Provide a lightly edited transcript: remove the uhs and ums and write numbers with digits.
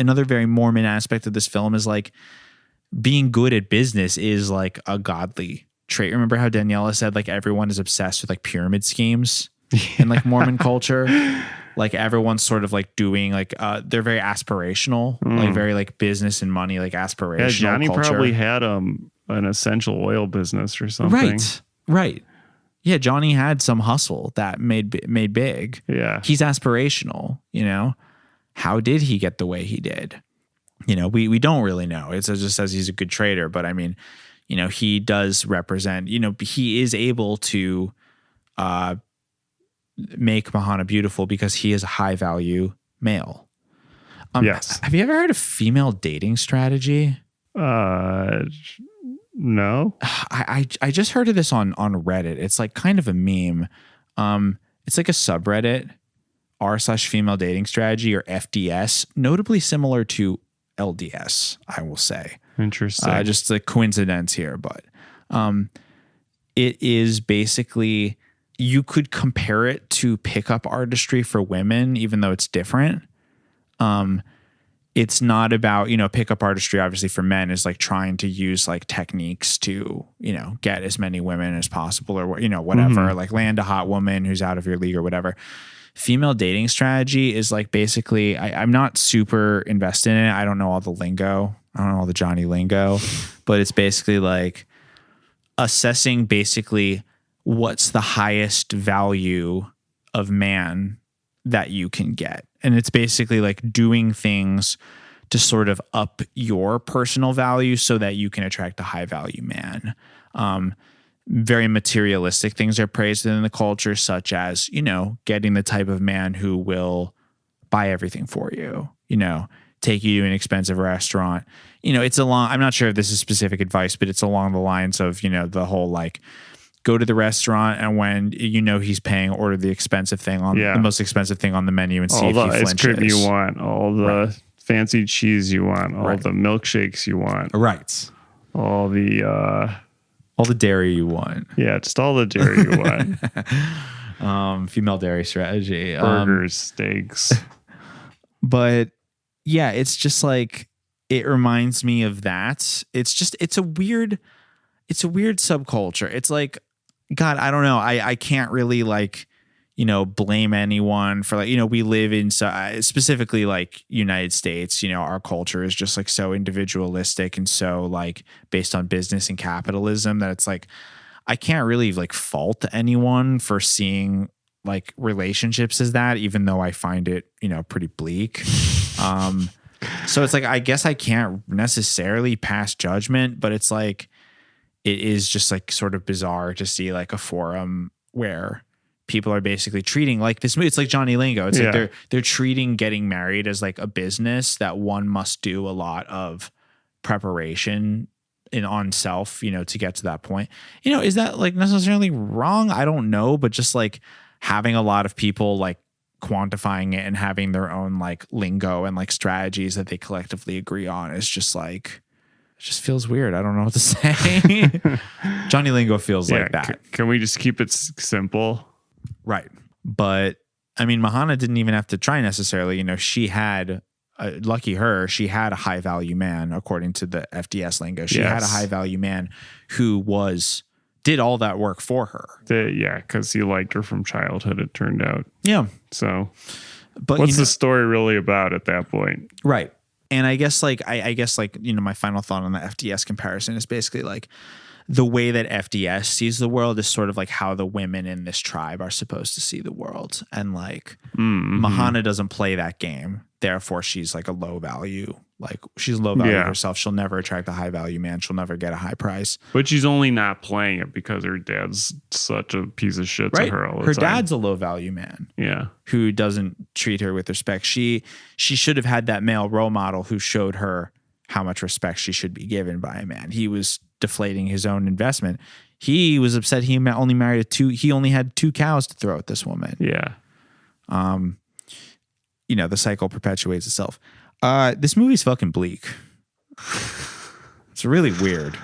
another very Mormon aspect of this film is like being good at business is like a godly trait. Remember how Daniela said like everyone is obsessed with like pyramid schemes in like Mormon culture? Like everyone's sort of like doing like they're very aspirational, like very like business and money, like aspirational. Yeah, Johnny culture. Probably had an essential oil business or something. Right. Yeah, Johnny had some hustle that made big. Yeah. He's aspirational, you know. How did he get the way he did? You know, we don't really know. It just says he's a good trader, but I mean, you know, he does represent, you know, he is able to make Mahana beautiful because he is a high value male. Yes. Have you ever heard of female dating strategy? No. I just heard of this on Reddit. It's like kind of a meme. It's like a subreddit, r/female dating strategy, or FDS, notably similar to LDS, I will say. Interesting. Just a coincidence here, but it is basically, you could compare it to pickup artistry for women, even though it's different. It's not about, you know, pickup artistry obviously for men is like trying to use like techniques to, you know, get as many women as possible, or, you know, whatever, like land a hot woman who's out of your league or whatever. Female dating strategy is like basically, I'm not super invested in it. I don't know all the lingo. I don't know all the Johnny Lingo, but it's basically like assessing basically what's the highest value of man that you can get. And it's basically like doing things to sort of up your personal value so that you can attract a high value man. Very materialistic things are praised in the culture, such as, you know, getting the type of man who will buy everything for you, you know, take you to an expensive restaurant. You know, I'm not sure if this is specific advice, but it's along the lines of, you know, the whole like, go to the restaurant and when you know he's paying, order the expensive thing on the most expensive thing on the menu and see if he flinches. All the ice cream you want, all the fancy cheese you want, all the milkshakes you want. Right. All the dairy you want. Yeah, just all the dairy you want. Female dairy strategy. Burgers, steaks. But yeah, it's just like, it reminds me of that. It's a weird subculture. It's like, God, I don't know. I can't really like, you know, blame anyone for like, you know, we live in specifically like United States, you know, our culture is just like so individualistic and so like based on business and capitalism that it's like, I can't really like fault anyone for seeing like relationships as that, even though I find it, you know, pretty bleak. So it's like, I guess I can't necessarily pass judgment, but it's like, it is just like sort of bizarre to see like a forum where people are basically treating like this. It's like Johnny Lingo. It's like they're treating getting married as like a business that one must do a lot of preparation on self, you know, to get to that point. You know, is that like necessarily wrong? I don't know, but just like having a lot of people like quantifying it and having their own like lingo and like strategies that they collectively agree on is just like, it just feels weird. I don't know what to say. Johnny Lingo feels like that. Can we just keep it simple? Right. But I mean, Mahana didn't even have to try necessarily. You know, she had, lucky her, she had a high value man, according to the FDS lingo. She had a high value man who did all that work for her. Because he liked her from childhood, it turned out. Yeah. So, but what's the story really about at that point? Right. And I guess like, you know, my final thought on the FDS comparison is basically like the way that FDS sees the world is sort of like how the women in this tribe are supposed to see the world. And like Mahana doesn't play that game. Therefore, she's like a low value. Like she's low value herself. She'll never attract a high value man. She'll never get a high price. But she's only not playing it because her dad's such a piece of shit to her all the time. Her dad's a low value man. Yeah. Who doesn't treat her with respect. She should have had that male role model who showed her how much respect she should be given by a man. He was deflating his own investment. He was upset he only had 2 cows to throw at this woman. Yeah. You know, the cycle perpetuates itself. This movie's fucking bleak. It's really weird.